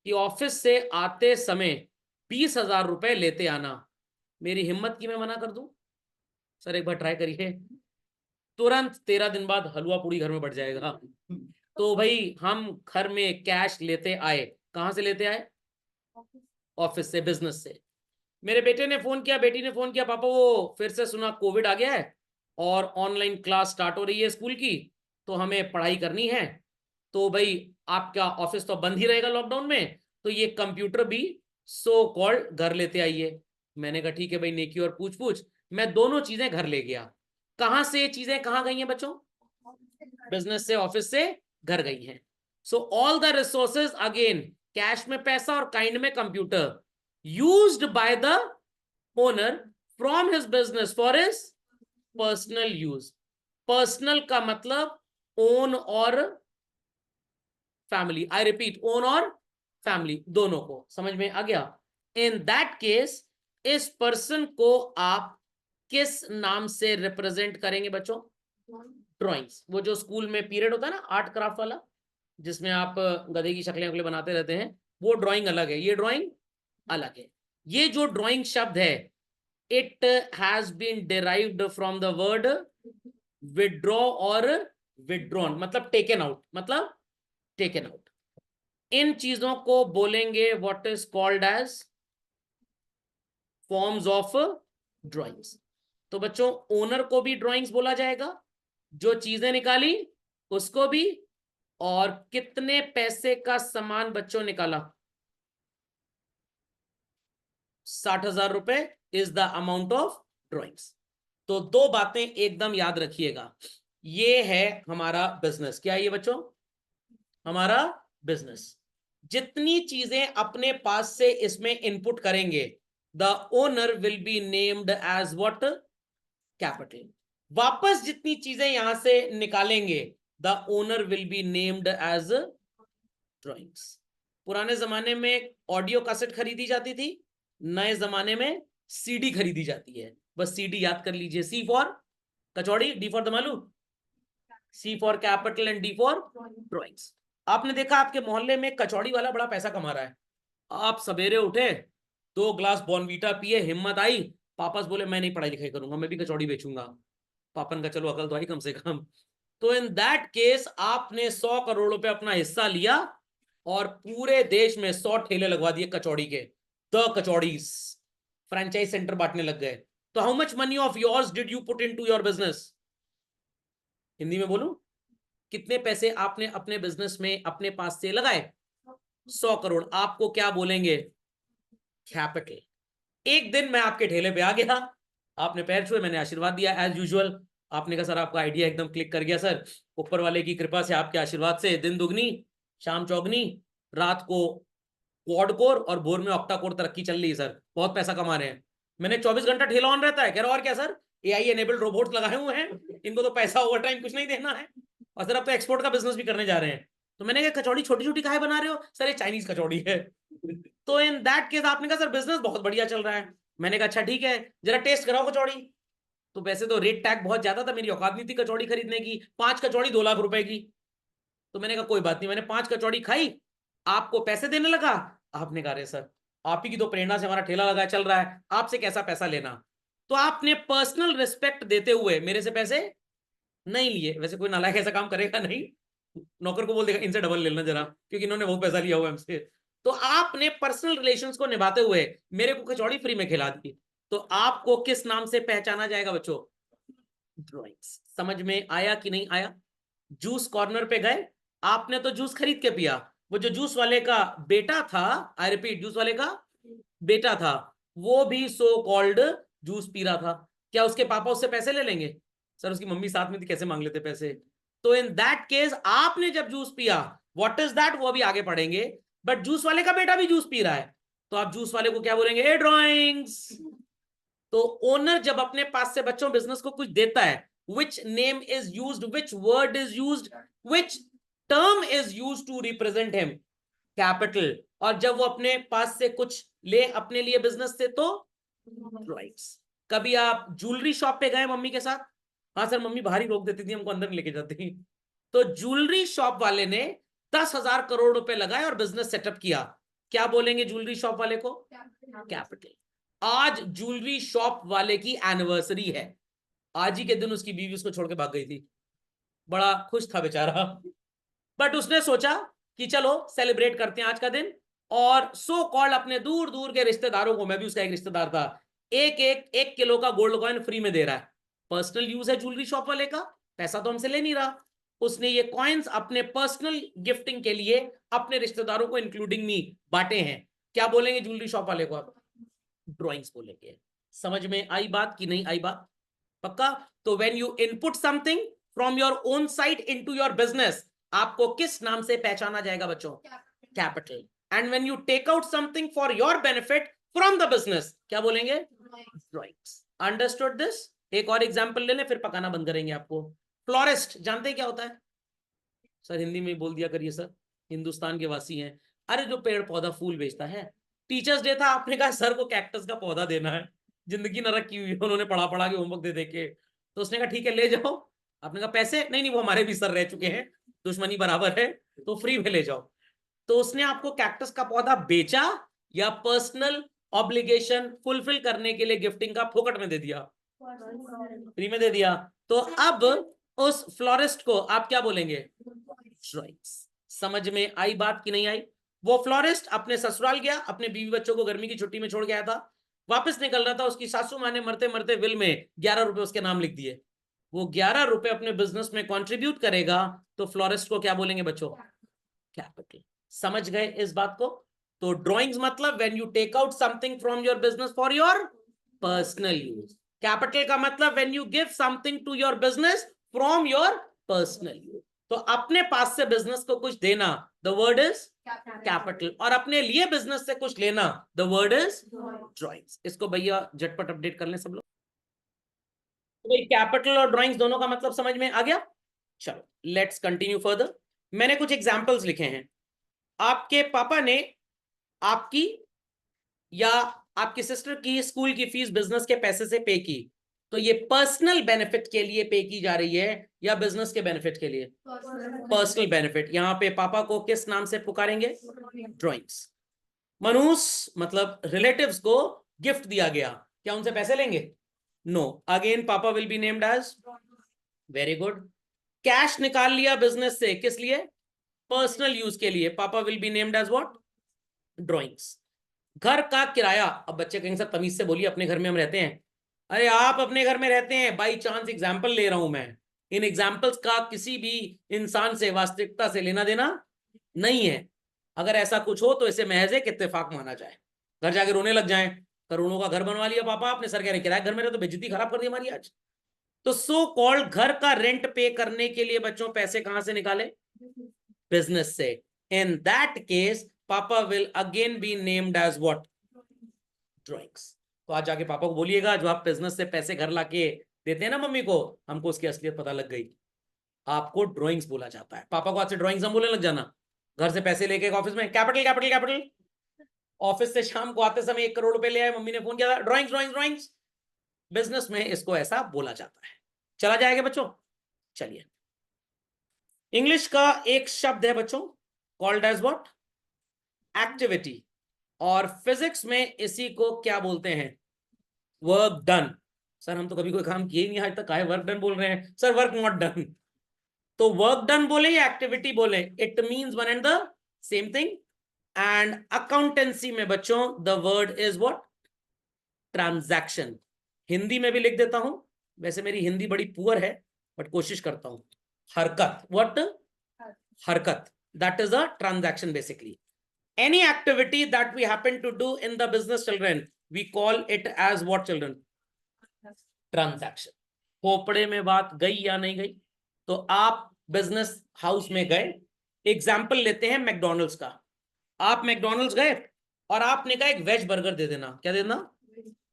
S1: कि ऑफिस से आते समय 20,000 रुपए लेते आना। मेरी हिम्मत की मैं मना कर दूं? सर एक बार ट्राई करिए, तुरंत 13 दिन बाद हलवा पूड़ी घर में बढ़ जाएगा। तो भाई हम घर में कैश लेते आए। कहां से लेते आए? ऑफिस से, बिजनेस से। मेरे बेटे ने फोन किया, बेटी ने फोन किया, पापा वो फिर से सुना कोविड आ गया है और ऑनलाइन क्लास स्टार्ट हो रही है स्कूल की, तो हमें पढ़ाई करनी है। तो भाई आपका ऑफिस तो बंद ही रहेगा लॉकडाउन में, तो ये कंप्यूटर भी सो कॉल्ड घर लेते आइए। मैंने कहा ठीक है भाई, नेकी और पूछ पूछ। मैं दोनों चीजें घर ले गया। कहां से चीजें कहां गई हैं बच्चों? बिजनेस से ऑफिस से घर गई हैं। So all the resources again, cash में पैसा और काइंड में computer, used by the owner from his business for his personal use. Personal का मतलब ओन और फैमिली। आई रिपीट, ओन और फैमिली दोनों को। समझ में आ गया? इन दैट केस इस पर्सन को आप किस नाम से रिप्रेजेंट करेंगे बच्चों? ड्राइंग्स। वो जो स्कूल में पीरियड होता है ना आर्ट क्राफ्ट वाला, जिसमें आप गधे की शक्लें वकलें बनाते रहते हैं, वो ड्राइंग अलग है, ये ड्राइंग अलग है। ये जो ड्राइंग शब्द है, it has been derived from the word withdraw और विड्रॉन, मतलब टेकन आउट, मतलब टेकन आउट। इन चीजों को बोलेंगे what is called as forms of drawings. तो बच्चों ओनर को भी ड्राइंग्स बोला जाएगा, जो चीजें निकाली उसको भी, और कितने पैसे का सामान बच्चों निकाला? 60,000 रुपए is the amount of drawings. तो दो बातें एकदम याद रखिएगा। ये है हमारा बिजनेस। क्या है ये बच्चों? हमारा बिजनेस। जितनी चीजें अपने पास से इसमें इनपुट करेंगे, the owner will be named as what? Capital. वापस जितनी चीजें यहां से निकालेंगे, the owner will be named as drawings. पुराने जमाने में ऑडियो कैसेट खरीदी जाती थी, नए जमाने में सीडी खरीदी जाती है। बस सीडी याद कर लीजिए। C for kachori, D for dum aloo, C for capital and D for drawings. आपने देखा आपके मोहल्ले में कचौड़ी वाला बड़ा पैसा कमा रहा है। आप सवेरे उठे, 2 ग्लास बॉर्नवीटा पिए, हिम्मत आई, पापा से बोले मैं नहीं पढ़ाई लिखाई करूंगा, मैं भी कचौड़ी बेचूंगा। पापा ने कहा चलो अकल तो आई कम से कम। तो इन दैट केस आपने 100 करोड़ रुपए अपना हिस्सा लिया और पूरे देश में 100 ठेले लगवा दिए कचौड़ी के। द कचौड़ीज फ्रेंचाइज सेंटर बांटने लग गए। तो how much money of yours did you put into your business? Hindi में बोलूं, कितने पैसे आपने अपने बिजनेस में अपने पास से लगाए? 100 करोड़। आपको क्या बोलेंगे? कैपिटल। एक दिन मैं आपके ठेले पे आ गया, आपने पैर छुए, मैंने आशीर्वाद दिया एज यूजुअल। आपने कहा सर आपका आइडिया एकदम क्लिक कर गया सर, ऊपर वाले की कृपा से, आपके आशीर्वाद से दिन दुगनी शाम चौगनी, रात को क्वाड कोर और भोर में ऑक्टा कोर तरक्की चल रही है सर, बहुत पैसा कमा रहे हैं। मैंने 24 घंटा ठेला ऑन रहता है। कह रहा और क्या सर, एआई एनेबल्ड रोबोट्स लगाए हुए हैं, इनको तो पैसा ओवर टाइम कुछ नहीं देना है, और सर अब तो एक्सपोर्ट का बिजनेस भी करने जा रहे हैं। तो मैंने कहा कचौड़ी छोटी छोटी काहे बना रहे हो? सर ये चाइनीज कचौड़ी है। तो इन दैट केस आपने कहा सर बिजनेस बहुत बढ़िया चल रहा है। मैंने कहा अच्छा ठीक है, जरा टेस्ट कराओ कचौड़ी। तो वैसे तो रेट टैग बहुत ज्यादा था, मेरी औकात नहीं थी कचौड़ी खरीदने की। 5 कचौड़ी 2 लाख रुपए की। तो मैंने कहा कोई बात नहीं, मैंने 5 कचौड़ी खाई, आपको पैसे देने लगा। आपने कहा अरे सर आप ही की तो प्रेरणा से हमारा ठेला लगा चल रहा है, आपसे कैसा पैसा लेना। तो आपने पर्सनल रिस्पेक्ट देते हुए मेरे से पैसे नहीं लिए। वैसे कोई नालायक ऐसा काम करेगा नहीं, नौकर को बोल देगा इनसे डबल ले लेना जरा, क्योंकि इन्होंने वो पैसा लिया हुआ हमसे। तो आपने पर्सनल रिलेशंस को निभाते हुए मेरे को कचौड़ी फ्री में खिला दी। तो आपको किस नाम से पहचाना जाएगा बच्चों? ड्राइंग्स। समझ में आया कि नहीं आया? जूस कॉर्नर पे गए, आपने तो जूस खरीद के पिया, वो जो जूस वाले का बेटा था, आई रिपीट, जूस वाले का बेटा था, वो भी सो कॉल्ड जूस पी रहा था। क्या उसके पापा उससे पैसे ले लेंगे? सर उसकी मम्मी साथ में थी, कैसे मांग लेते पैसे? तो इन दैट केस आपने जब जूस पिया, व्हाट इज दैट, वो अभी आगे पढ़ेंगे, बट जूस वाले का बेटा भी जूस पी रहा है, तो आप जूस वाले को क्या बोलेंगे? ए ड्राइंग्स। तो ओनर जब अपने पास से बच्चों बिजनेस को कुछ देता है, which name is used, which word is used, which term is used to represent him? Capital. और जब वो अपने पास से कुछ ले अपने लिए बिजनेस से, तो राइट्स। कभी आप ज्वेलरी शॉप पे गए मम्मी के साथ? हाँ सर, मम्मी बाहर ही रोक देती थी, हमको अंदर लेके जाती थी। तो ज्वेलरी शॉप वाले ने 10,000 करोड़ रुपए लगाए और बिजनेस सेटअप किया, क्या बोलेंगे ज्वेलरी शॉप वाले को? कैपिटल। आज ज्वेलरी शॉप वाले की एनिवर्सरी है, आज ही के दिन उसकी बीवी उसको छोड़ के भाग गई थी, बड़ा खुश था बेचारा, बट उसने सोचा कि चलो सेलिब्रेट करते हैं आज का दिन, और सो कॉल्ड अपने दूर दूर के रिश्तेदारों को, मैं भी उसका एक रिश्तेदार था, एक किलो का गोल्ड कॉइन फ्री में दे रहा है। पर्सनल यूज है ज्वेलरी शॉप वाले का, पैसा तो हमसे ले नहीं रहा, उसने ये कॉइन्स अपने पर्सनल गिफ्टिंग के लिए अपने रिश्तेदारों को इंक्लूडिंग मी बांटे हैं। क्या बोलेंगे ज्वेलरी शॉप वाले को आप? ड्राइंग्स बोलेंगे। समझ में आई बात कि नहीं आई बात? पक्का? तो when you input something from your own side into your business, आपको किस नाम से पहचाना जाएगा बच्चों? Capital. And when you take out something for your benefit from the business, क्या बोलेंगे? ड्राइंग्स। Understood this? एक और एग्जांपल ले लें, फिर पकाना बंद करेंगे आपको। फ्लोरिस्ट जानते हैं क्या होता है? सर हिंदी में बोल दिया करिए सर, हिंदुस्तान के वासी हैं। अरे जो पेड़ पौधा फूल बेचता है। टीचर्स डे था, आपने कहा सर को कैक्टस का पौधा देना है, जिंदगी नरक की हुई, उन्होंने पढ़ा पढ़ा के होमवर्क दे दे के, तो उसने कहा ठीक है ले जाओ। आपने कहा पैसे? नहीं नहीं, वो हमारे भी सर रह चुके हैं, दुश्मनी बराबर है, तो फ्री में ले जाओ। तो उसने आपको कैक्टस का पौधा बेचा, या पर्सनल ऑब्लिगेशन फुलफिल करने के लिए गिफ्टिंग का फोकट में दे दिया? फ्री में दे दिया। तो अब उस फ्लोरिस्ट को आप क्या बोलेंगे? ड्राइंग्स। समझ में आई बात कि नहीं आई? वो फ्लोरिस्ट अपने ससुराल गया, अपने बीवी बच्चों को गर्मी की छुट्टी में छोड़ के आया था, वापस निकल रहा था, उसकी सासू माँ ने मरते मरते विल में 11 रुपए उसके नाम लिख दिए। वो 11 रुपए अपने बिजनेस में कंट्रीब्यूट करेगा, तो फ्लोरिस्ट को क्या बोलेंगे बच्चों? कैपिटल। समझ गए इस बात को? तो ड्राइंग्स मतलब when you take out something from your business for your personal use. Capital का मतलब when you give something to your business from your personal use. तो अपने पास से बिजनेस को कुछ देना, द वर्ड इज कैपिटल, और अपने लिए बिजनेस से कुछ लेना, द वर्ड इज ड्राइंग्स। इसको भैया झटपट अपडेट कर लें सब लोग। तो भाई कैपिटल और ड्राइंग्स दोनों का मतलब समझ में आ गया? चलो लेट्स कंटिन्यू फर्दर। मैंने कुछ एग्जांपल्स लिखे हैं। आपके पापा ने आपकी या आपकी सिस्टर की स्कूल की फीस बिजनेस के पैसे से पे की, तो ये पर्सनल बेनिफिट के लिए पे की जा रही है या बिजनेस के बेनिफिट के लिए? Personal benefit. यहां पे पापा को किस नाम से पुकारेंगे? ड्राइंग्स। मनुष मतलब रिलेटिव्स को गिफ्ट दिया गया, क्या उनसे पैसे लेंगे? No, again papa will be named as. Very good. Cash निकाल लिया बिजनेस से, किस लिए? पर्सनल यूज के लिए, papa will be named as what? Drawings. घर का किराया, अब बच्चे कहेंगे सर तमीज से बोलिए, अपने घर में हम रहते हैं। अरे आप अपने घर में रहते हैं, बाई चांस एग्जाम्पल ले रहा हूं मैं, इन एग्जाम्पल्स का किसी भी इंसान से वास्तविकता से लेना देना नहीं है। अगर ऐसा कुछ हो तो इसे महज एक इत्तेफाक माना जाए। घर जाके रोने लग जाएं, करोड़ों का घर बनवा लिया पापा आपने, सर कह रहे किराए घर में रहे, तो बेइज्जती खराब कर दी हमारी आज। तो सो कॉल्ड घर का रेंट पे करने के लिए बच्चों पैसे कहां से निकाले? बिजनेस से। In that case papa will again be named as what? Drawings. तो आज जाके पापा को बोलिएगा, जो आप बिजनेस से पैसे घर लाके देते हैं ना मम्मी को, हमको उसकी असलियत पता लग गई, आपको ड्राइंग्स बोला जाता है। पापा को आज से ड्राइंग्स हम बोलने लग जाना। घर से पैसे लेके ऑफिस में कैपिटल कैपिटल कैपिटल, ऑफिस से शाम को आते समय 1 करोड़ रुपए ले आए, मम्मी ने फोन किया था ड्राइंग्स ड्राइंग्स ड्राइंग्स। बिजनेस में इसको ऐसा बोला जाता है। चला जाएगा बच्चों? चलिए, इंग्लिश का एक शब्द है बच्चों, कॉल्ड एज व्हाट? एक्टिविटी। और फिजिक्स में इसी को क्या बोलते हैं? Work done. सर हम तो कभी कोई काम किए ही नहीं आज तक, काहे वर्क डन बोल रहे हैं? Sir work not done. तो वर्क डन बोले या एक्टिविटी बोले, it means one and the same thing. And accountancy में बच्चों the word is what? Transaction. Hindi में भी लिख देता हूं, वैसे मेरी हिंदी बड़ी पुअर है बट कोशिश करता हूं। हरकत, व्हाट? हरकत, that is a transaction basically. Any activity that we happen to do in the business, children, we call it as what, children? Transaction. खोपड़े में बात गई या नहीं गई? तो आप बिजनेस हाउस में गए, एग्जाम्पल लेते हैं मैकडोनल्ड्स का। आप मैकडोनल्ड्स गए और आपने कहा एक वेज बर्गर दे देना। क्या दे देना?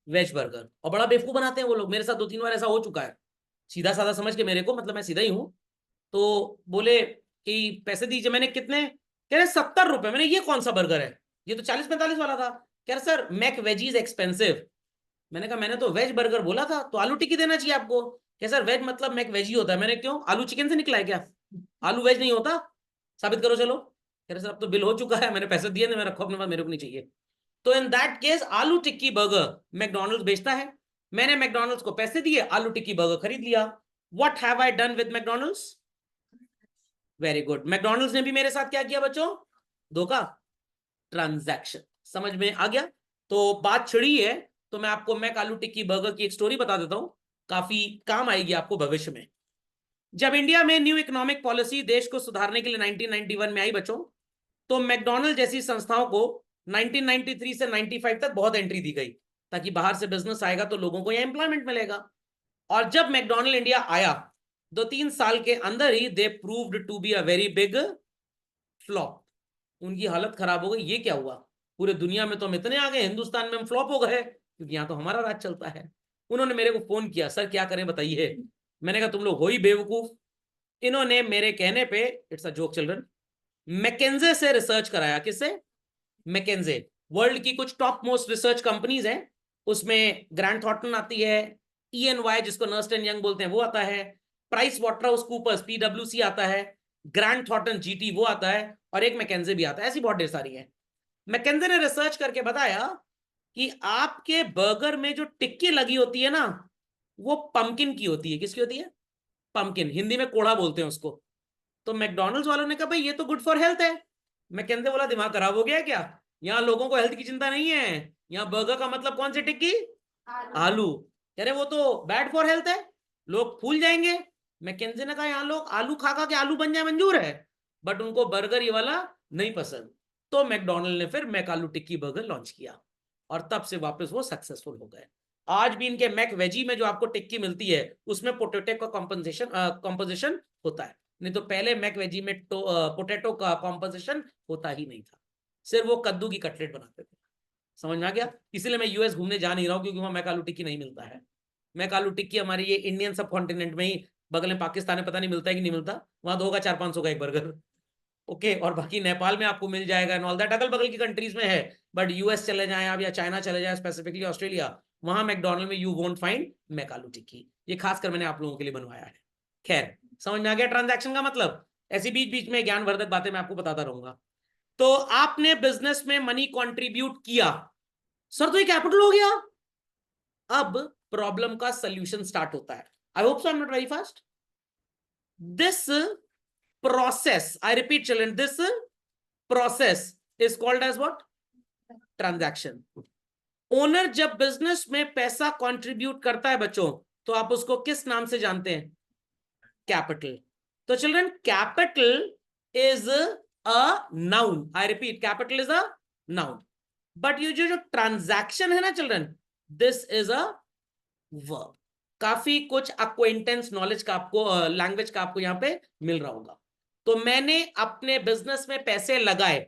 S1: Veg burger. और बड़ा बेवकूफ बनाते हैं वो लोग, मेरे साथ 2-3 बार ऐसा हो चुका है। सीधा साधा समझ के मेरे को, मतलब मैं सीधा ही हूं, तो बोले कि पैसे दीजिए। मैंने कितने? कह रहे 70 रुपए। मैंने ये कौन सा बर्गर है, ये तो 40-45 वाला था। कह रहे सर मैक वेजीज एक्सपेंसिव। मैंने कहा मैंने तो वेज बर्गर बोला था, तो आलू टिक्की देना चाहिए आपको। क्या सर वेज मतलब मैक वेजी होता है? मैंने क्यों, आलू चिकन से निकला है क्या? आलू वेज नहीं होता, साबित करो चलो। कह रहे सर अब तो बिल हो चुका है, मैंने पैसे दिए, मैं रखो अपने पास, मेरे को नहीं चाहिए। तो इन दैट केस आलू टिक्की बर्गर मैकडोनल्ड्स बेचता है, मैंने मैकडोनल्ड्स को पैसे दिए, आलू टिक्की बर्गर खरीद लिया। What have I done with McDonald's? Very good. McDonald's ने भी मेरे साथ क्या किया बच्चों? धोखा। ट्रांजैक्शन। समझ में आ गया? तो बात छिड़ी है, तो मैं आपको मैक आलू टिक्की बर्गर की एक स्टोरी बता देता हूं, काफी काम आएगी आपको भविष्य में। जब इंडिया में न्यू इकोनॉमिक पॉलिसी देश को सुधारने के लिए 1991 में आई बच्चों, तो मैकडोनल्ड जैसी संस्थाओं को 1993 से 95 तक बहुत एंट्री दी गई, ताकि बाहर से बिजनेस आएगा तो लोगों को यहां एम्प्लॉयमेंट मिलेगा। और जब मैकडोनल्ड इंडिया आया 2-3 साल के अंदर ही they proved to be a very big flop. उनकी हालत खराब हो गई। ये क्या हुआ, पूरे दुनिया में तो हम इतने आ गए, हिंदुस्तान में हम फ्लॉप हो गए, क्योंकि यहाँ तो हमारा राज चलता है। उन्होंने मेरे को फोन किया, सर क्या करें बताइए। मैंने कहा तुम लोग हो ही बेवकूफ। इन्होंने मेरे कहने पे, इट्स अ जोक चिल्ड्रन, मैकेंजे से रिसर्च कराया। किससे? मैकेंजे। वर्ल्ड की कुछ टॉप मोस्ट रिसर्च कंपनीज हैं, उसमें ग्रांट थॉर्टन आती है, EY जिसको नर्स्ट एंड यंग बोलते हैं वो आता है, प्राइस वाटरहाउस कूपर्स PwC आता है, ग्रांट थॉर्टन GT वो आता है, और एक मैकेंजे भी आता है। ऐसी बहुत ढेर सारी है। मैकेंजे ने रिसर्च करके बताया कि आपके बर्गर में जो टिक्की लगी होती है ना, वो पंपकिन की होती है। किसकी होती है? पंपकिन। हिंदी में कोढ़ा बोलते हैं उसको। तो मैकडोनल्ड्स वालों ने कहा भाई ये तो गुड फॉर हेल्थ है। मैकेंजे बोला दिमाग खराब हो गया क्या, यहाँ लोगों को हेल्थ की चिंता नहीं है, यहाँ बर्गर का मतलब कौन सी टिक्की? आलू। कह रहे वो तो बैड फॉर हेल्थ है, लोग फूल जाएंगे। मैकेंजे ने कहा यहाँ लोग आलू खा खा के आलू बन जाए मंजूर है, बट उनको बर्गर ये वाला नहीं पसंद। तो मैकडोनल्ड ने फिर मैक आलू टिक्की बर्गर लॉन्च किया, और तब से वापस वो सक्सेसफुल हो गए। आज भी इनके मैक वेजी में जो आपको टिक्की मिलती है उसमें पोटैटो का कॉम्पोजिशन होता है, नहीं तो पहले मैक वेजी में पोटैटो का कॉम्पोजिशन होता ही नहीं था, सिर्फ वो कद्दू की कटलेट बनाते थे। समझ में आ गया? इसीलिए मैं US घूमने जा नहीं रहा हूँ, क्योंकि वहां मैक आलू टिक्की नहीं मिलता है। मैक आलू टिक्की हमारे ये इंडियन सब कॉन्टिनेंट में ही, बगल में पाकिस्तान में पता नहीं मिलता है कि नहीं मिलता, वहां तो होगा 400-500 का एक बर्गर। ओके, और बाकी नेपाल में आपको मिल जाएगा एंड ऑल दैट, अगल बगल की कंट्रीज में है। बट US चले जाएं आप, या चाइना चले जाएं, स्पेसिफिकली ऑस्ट्रेलिया, वहां मैकडोनल्ड में यू वोंट फाइंड मैक आलू टिक्की। ये खासकर मैंने आप लोगों के लिए बनवाया है। खैर, समझ में आ गया ट्रांजैक्शन का मतलब? ऐसी बीच बीच में ज्ञानवर्धक बातें मैं आपको बताता रहूंगा। तो आपने बिजनेस में मनी कंट्रीब्यूट किया, सर तो ये कैपिटल हो गया। अब प्रॉब्लम का सॉल्यूशन स्टार्ट होता है। I hope so I am not very fast. This process, I repeat children, this process is called as what? Transaction. Owner जब बिजनेस में पैसा कंट्रीब्यूट करता है बच्चों, तो आप उसको किस नाम से जानते हैं? कैपिटल। तो children capital is a noun. I repeat, capital is a noun. But ये जो ट्रांजैक्शन है ना children, this is a verb. काफी कुछ अक्वेंटेंस नॉलेज का आपको, लैंग्वेज का आपको यहां पे मिल रहा होगा। तो मैंने अपने बिजनेस में पैसे लगाए,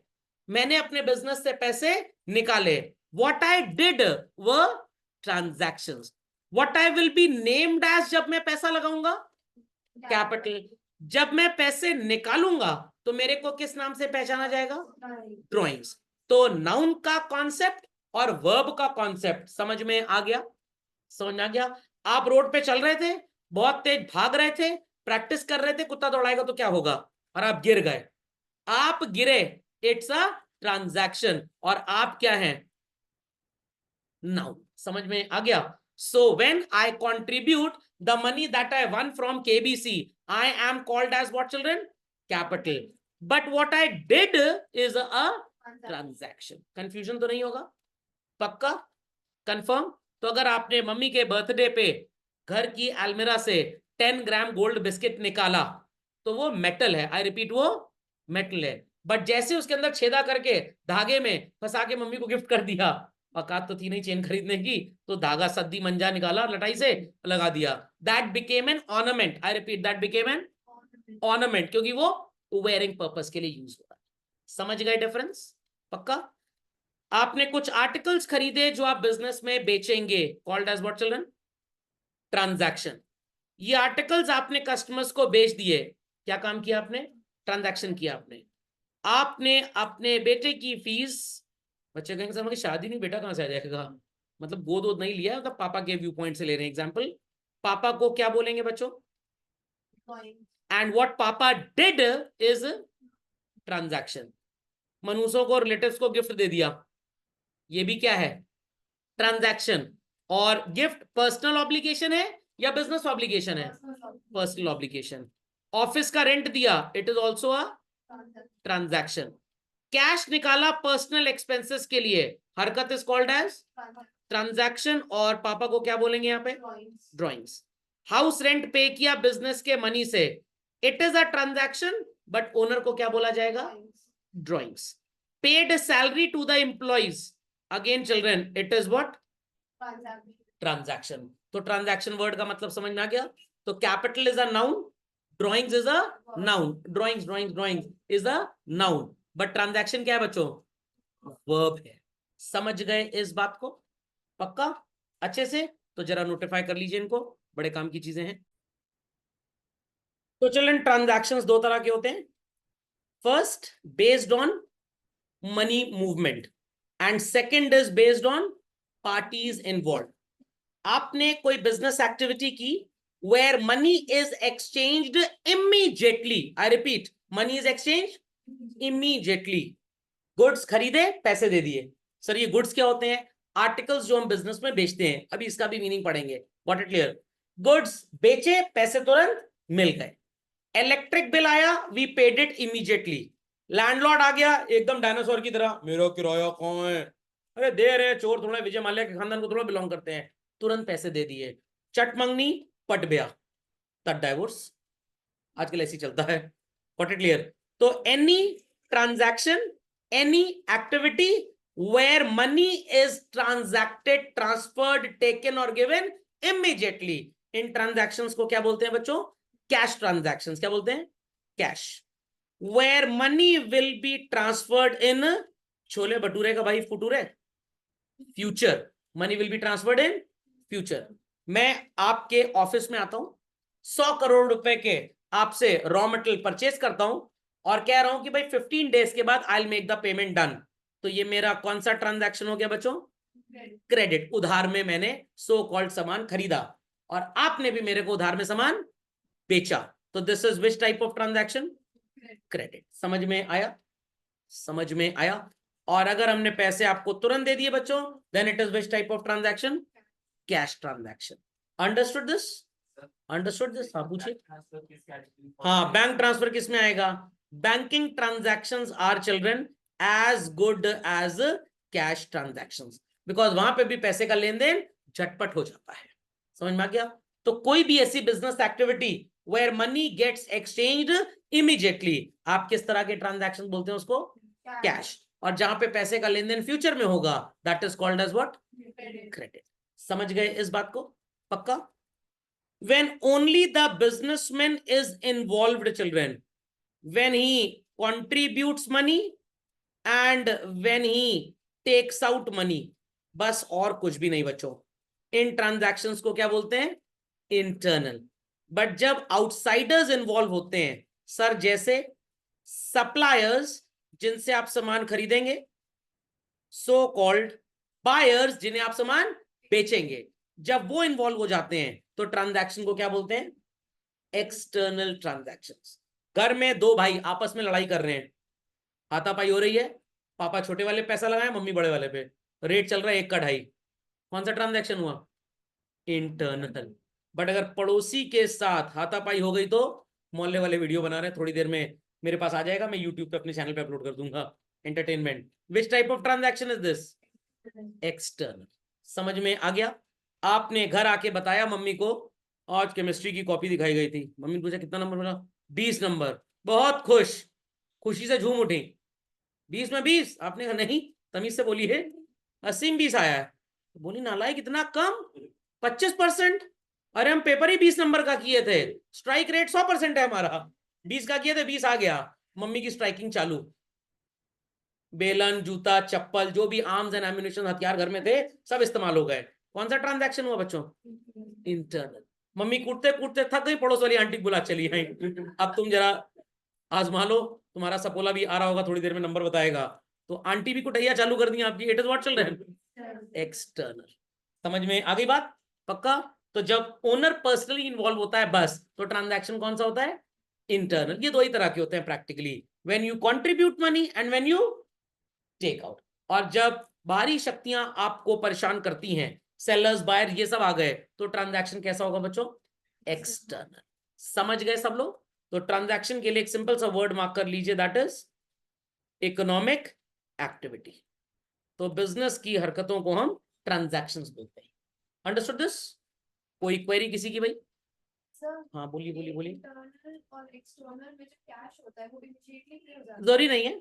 S1: मैंने अपने बिजनेस से पैसे निकाले, व्हाट आई डिड व transactions. What I will be named as जब मैं पैसा लगाऊंगा? कैपिटल। जब मैं पैसे निकालूंगा तो मेरे को किस नाम से पहचाना जाएगा? ड्रॉइंग्स। तो नाउन का कॉन्सेप्ट और वर्ब का कॉन्सेप्ट समझ में आ गया? समझ में आ गया? आप रोड पे चल रहे थे, बहुत तेज भाग रहे थे, प्रैक्टिस कर रहे थे, कुत्ता दौड़ाएगा तो क्या होगा, और आप गिर गए। आप गिरे, इट्स अ ट्रांजैक्शन, और आप क्या हैं? नाउन। समझ में आ गया? So when I contribute the money that I won from KBC, I am called as what, children? Capital. But what I did is a transaction. Confusion तो नहीं होगा? पक्का? कंफर्म? तो अगर आपने मम्मी के बर्थडे पे घर की अलमीरा से 10 ग्राम गोल्ड बिस्किट निकाला तो वो मेटल है। आई रिपीट, वो मेटल है। बट जैसे उसके अंदर छेदा करके धागे में फंसा के मम्मी को गिफ्ट कर दिया, औकात तो थी नहीं चेन खरीदने की, तो धागा सद्दी मंजा निकाला लटाई से लगा दिया, that became an ornament. I repeat, that became an ornament, क्योंकि वो वेयरिंग पर्पस के लिए यूज हो रहा है। समझ गए डिफरेंस? पक्का? आपने कुछ आर्टिकल्स खरीदे जो आप बिजनेस में बेचेंगे, called as what children? Transaction. ये आर्टिकल्स आपने कस्टमर्स को बेच दिए, क्या काम किया आपने? ट्रांजैक्शन किया आपने। आपने अपने बेटे की फीस, बच्चे कहेंगे सर मेरी शादी नहीं, बेटा कहां से आ जाएगा? मतलब गोद वोद नहीं लिया, मतलब पापा के व्यू पॉइंट से ले रहे हैं एग्जाम्पल। पापा को क्या बोलेंगे बच्चों? एंड व्हाट पापा डिड इज ट्रांजैक्शन। मनुष्यों को, रिलेटिव्स को गिफ्ट दे दिया, ये भी क्या है? ट्रांजैक्शन। और गिफ्ट पर्सनल ऑब्लिगेशन है या बिजनेस ऑब्लिगेशन है? Personal obligation. ऑफिस का रेंट दिया, it is also a transaction. Cash निकाला पर्सनल एक्सपेंसेस के लिए, हरकत इज कॉल्ड एज ट्रांजैक्शन। और पापा को क्या बोलेंगे यहाँ पे? ड्रॉइंग्स। हाउस रेंट पे किया बिजनेस के मनी से, it is a transaction, but owner को क्या बोला जाएगा? Drawings. Paid salary to the employees, again children, it is what? Transaction. तो ट्रांजैक्शन वर्ड का मतलब समझ में आ गया? तो capital is a noun, drawings is a noun, drawings is a noun, but transaction क्या है बच्चों? वर्ब है। समझ गए इस बात को? पक्का? अच्छे से? तो जरा नोटिफाई कर लीजिए इनको, बड़े काम की चीजें हैं। तो चलें, ट्रांजैक्शंस दो तरह के होते हैं। First based on money movement and second is based on parties involve. आपने कोई बिजनेस एक्टिविटी की where money is exchanged immediately. I repeat, money is exchanged immediately. Goods खरीदे, पैसे दे दिए। सर ये गुड्स क्या होते हैं? आर्टिकल्स जो हम बिजनेस में बेचते हैं। अभी इसका भी मीनिंग पढ़ेंगे। What it clear? गुड्स बेचे, पैसे तुरंत मिल गए। इलेक्ट्रिक बिल आया, we paid it immediately. Landlord आ गया एकदम डायनासोर की तरह, मेरा किराया कौन है? अरे दे रहे, चोर थोड़ा विजय माल्या के खानदान को थोड़ा बिलोंग करते हैं, तुरंत पैसे दे दिए। चट मंगनी, पट ब्याह, तब डाइवोर्स। आजकल ऐसी चलता है। What it clear? तो any transaction, any activity where money is transacted, transferred, taken or given immediately, इन ट्रांजैक्शंस को क्या बोलते हैं बच्चों? Cash transactions. क्या बोलते हैं? Cash. where money will be transferred in, chole bhature का भाई फुटूरे, future. Money will be transferred in future. मैं आपके ऑफिस में आता हूं, 100 करोड़ रुपए के आपसे रॉ मटेरियल परचेज करता हूं और कह रहा हूं कि भाई 15 डेज के बाद I will make the payment done. तो ये मेरा कौन सा ट्रांजैक्शन हो गया बच्चों? क्रेडिट। उधार में मैंने सो कॉल्ड सामान खरीदा और आपने भी मेरे को उधार में सामान बेचा। तो this is which type of transaction? Credit. समझ में आया? समझ में आया? और अगर हमने पैसे आपको तुरंत दे दिए बच्चों, then it is which type of transaction? Cash transaction. Understood this? Understood this? हाँ पूछिए। हाँ, बैंक ट्रांसफर किस में आएगा? Banking transactions are children as good as cash transactions, because वहां पे भी पैसे का लेन देन झटपट हो जाता है। समझ में आ गया? तो कोई भी ऐसी business activity where money gets exchanged immediately, आप किस तरह के ट्रांजैक्शन बोलते हैं उसको? कैश। और जहां पे पैसे का लेन देन फ्यूचर में होगा, that is called as what? Credit. समझ गए इस बात को? पक्का? when only the businessman is involved children, when he contributes money and when he takes out money, बस और कुछ भी नहीं बच्चों। इन ट्रांजैक्शंस को क्या बोलते हैं? इंटरनल। बट जब आउटसाइडर्स इन्वॉल्व होते हैं, सर जैसे सप्लायर्स जिनसे आप सामान खरीदेंगे, सो कॉल्ड बायर्स जिन्हें आप सामान बेचेंगे, जब वो इन्वॉल्व हो जाते हैं तो ट्रांजैक्शन को क्या बोलते हैं? External transactions. घर में दो भाई आपस में लड़ाई कर रहे हैं, हाथापाई हो रही है, पापा छोटे वाले पैसा लगाए, मम्मी बड़े वाले पे, रेट चल रहा है 1 का 2.5, कौन सा ट्रांजैक्शन हुआ? इंटरनल। बट अगर पड़ोसी के साथ हाथापाई हो गई तो मोहल्ले वाले वीडियो बना रहे हैं, थोड़ी देर में मेरे पास आ जाएगा, मैं यूट्यूब पे अपने चैनल पे अपलोड कर दूंगा। Entertainment. Which type of transaction is this? External. समझ में आ गया? आपने घर आके बताया मम्मी को आज केमिस्ट्री की कॉपी दिखाई गई थी, मम्मी ने पूछा कितना नंबर मिला? 20 नंबर। बहुत खुश, खुशी से झूम उठी। 20 में 20? आपने कहा नहीं, तमीज से बोली है, 80 में 20 आया है। बोली नालायक इतना कम, 25%। अरे हम पेपर ही 20 नंबर का किए थे, स्ट्राइक रेट 100% है हमारा, 20 का किए थे 20 आ गया। मम्मी की स्ट्राइकिंग चालू। बेलन, जूता, चप्पल, जो भी आर्म्स एंड एम्युनिशन हथियार घर में थे सब इस्तेमाल हो गए। कौन सा ट्रांजैक्शन हुआ बच्चों? इंटरनल। मम्मी कूटते कूटते थक गई, पड़ोस वाली आंटी बुला चली आई, अब तुम जरा आजमा लो, तुम्हारा सपोला भी आ रहा होगा थोड़ी देर में, नंबर बताएगा। तो आंटी भी कुटैया चालू कर दी आपकी। It is what children? External. समझ में आ गई बात? पक्का? तो जब ओनर पर्सनली इन्वॉल्व होता है बस, तो ट्रांजैक्शन कौन सा होता है? इंटरनल। ये दो ही तरह के होते हैं practically, when you contribute money and when you take out. और जब बाहरी शक्तियां आपको परेशान करती हैं, सेलर्स बायर ये सब आ गए, तो ट्रांजैक्शन कैसा होगा बच्चों? एक्सटर्नल। समझ गए सब लोग? तो ट्रांजैक्शन के लिए एक सिंपल सा वर्ड मार्क कर लीजिए, दैट इज इकोनॉमिक एक्टिविटी। तो बिजनेस की हरकतों को हम ट्रांजैक्शंस बोलते हैं। Understood this? कोई क्वेरी किसी की भाई?
S2: सर,
S1: हाँ बोलिए बोलिए बोलिए।
S2: इंटरनल और एक्सटर्नल में जो कैश होता है वो इमीडिएटली क्लियर हो जाता है?
S1: जरूरी नहीं है,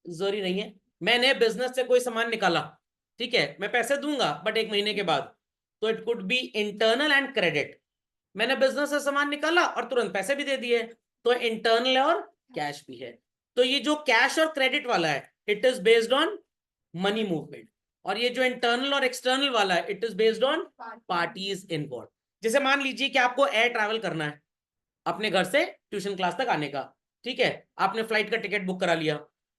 S1: जरूरी नहीं है। मैंने बिजनेस से कोई सामान निकाला, ठीक है, मैं पैसे दूंगा बट 1 महीने के बाद, तो it could be internal and credit. मैंने बिजनेस से सामान निकाला और तुरंत पैसे भी दे दिए, तो इंटरनल और कैश भी है। तो ये जो कैश और क्रेडिट वाला है, it is based on money movement. और ये जो इंटरनल और एक्सटर्नल वाला है, it is based on parties involve. जैसे मान लीजिए कि आपको एयर ट्रैवल करना है अपने घर से ट्यूशन क्लास तक आने का, ठीक है, आपने फ्लाइट का टिकट बुक करा लिया,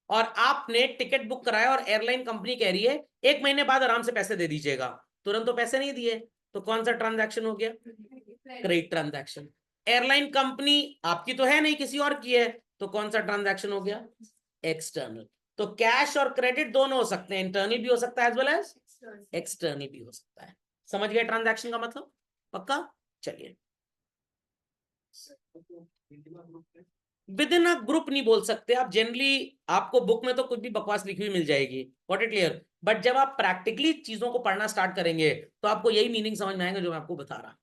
S1: और आपने टिकट बुक कराया और एयरलाइन कंपनी कह रही है 1 महीने बाद आराम से पैसे दे दीजिएगा, तुरंत तो पैसे नहीं दिए, तो कौन सा ट्रांजैक्शन हो गया? Credit transaction. एयरलाइन कंपनी आपकी तो है नहीं, किसी और की है, तो कौन सा ट्रांजैक्शन हो गया? एक्सटर्नल। तो कैश और क्रेडिट दोनों हो सकते हैं, इंटरनल भी हो सकता है एज वेल एज एक्सटर्नल भी हो सकता है। समझ गए ट्रांजैक्शन का मतलब? पक्का? चलिए, विद इन अ ग्रुप नहीं बोल सकते आप, जनरली आपको बुक में तो कुछ भी बकवास लिखी हुई मिल जाएगी, व्हाट इट क्लियर, बट जब आप प्रैक्टिकली चीजों को पढ़ना स्टार्ट करेंगे तो आपको यही मीनिंग समझ में आएगा जो मैं आपको बता रहा।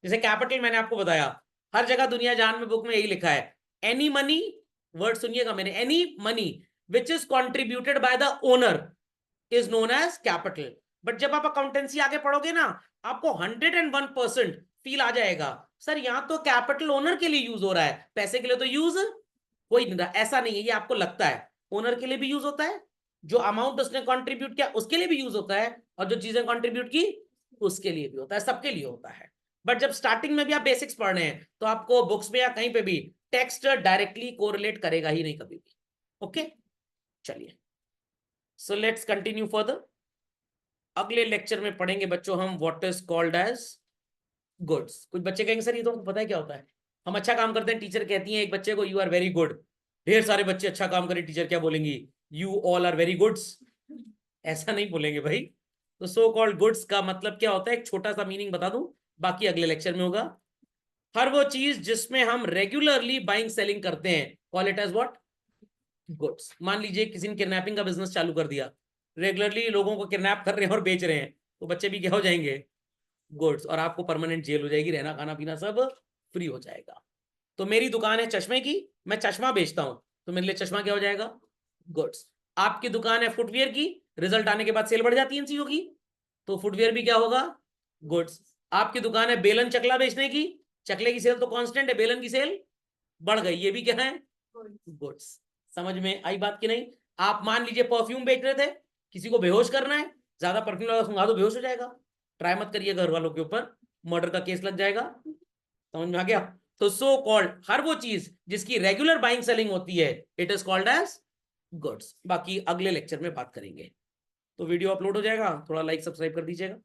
S1: जैसे कैपिटल मैंने आपको बताया, हर जगह दुनिया जहान में बुक में यही लिखा है, एनी मनी, वर्ड सुनिएगा मेरे, any money which is contributed by the owner is known as capital. But जब आप अकाउंटेंसी आगे पढ़ोगे ना, आपको 101% फील आ जाएगा, सर यहां तो कैपिटल ओनर के लिए यूज हो रहा है, पैसे के लिए तो यूज कोई नहीं रहा। ऐसा नहीं है, ये आपको लगता है, ओनर के लिए भी यूज होता है, जो अमाउंट उसने कंट्रीब्यूट किया उसके लिए भी यूज होता है, और जो चीजें कंट्रीब्यूट की उसके लिए भी होता है, सबके लिए होता है। बट जब स्टार्टिंग में भी आप बेसिक्स पढ़ रहे हैं, तो आपको बुक्स में या कहीं पे भी टेक्स्ट डायरेक्टली कोरिलेट करेगा ही नहीं कभी भी। ओके, चलिए, सो लेट्स कंटिन्यू फर्दर। अगले लेक्चर में पढ़ेंगे बच्चों हम what is called as goods. कुछ बच्चे कहेंगे सर ये तो पता है क्या होता है, हम अच्छा काम करते हैं, टीचर कहती है एक बच्चे को यू आर वेरी गुड, ढेर सारे बच्चे अच्छा काम करें, टीचर क्या बोलेंगी? You all are very goods. ऐसा नहीं बोलेंगे भाई। तो सो कॉल्ड गुड्स का मतलब क्या होता है, एक छोटा सा मीनिंग बता दूं, बाकी अगले लेक्चर में होगा। हर वो चीज जिसमें हम रेगुलरली बाइंग सेलिंग करते हैं, call it as what? Goods. मान लीजिए किसी ने किडनैपिंग का बिजनेस चालू कर दिया, रेगुलरली लोगों को किडनैप कर रहे हैं और बेच रहे हैं, तो बच्चे भी क्या हो जाएंगे? गुड्स। और आपको परमानेंट जेल हो जाएगी, रहना खाना पीना सब फ्री हो जाएगा। तो मेरी दुकान है चश्मे की, मैं चश्मा बेचता हूं, तो मेरे लिए चश्मा क्या हो जाएगा? गुड्स। आपकी दुकान है फुटवियर की, रिजल्ट आने के बाद सेल बढ़ जाती है एनसीओ की, तो फुटवियर भी क्या होगा? गुड्स। आपकी दुकान है बेलन चकला बेचने की, चकले की सेल तो कांस्टेंट है, बेलन की सेल बढ़ गई, ये भी क्या है? गुड्स। समझ में आई बात की नहीं? आप मान लीजिए परफ्यूम बेच रहे थे, किसी को बेहोश करना है, ज्यादा परफ्यूम लगा सुंघा दो बेहोश हो जाएगा, ट्राई मत करिए घर वालों के ऊपर, मर्डर का केस लग जाएगा। समझ में आ गया? तो सो कॉल्ड हर वो चीज जिसकी रेगुलर बाइंग सेलिंग होती है, it is called as goods. बाकी अगले लेक्चर में बात करेंगे। तो वीडियो अपलोड हो जाएगा, थोड़ा लाइक सब्सक्राइब कर दीजिएगा।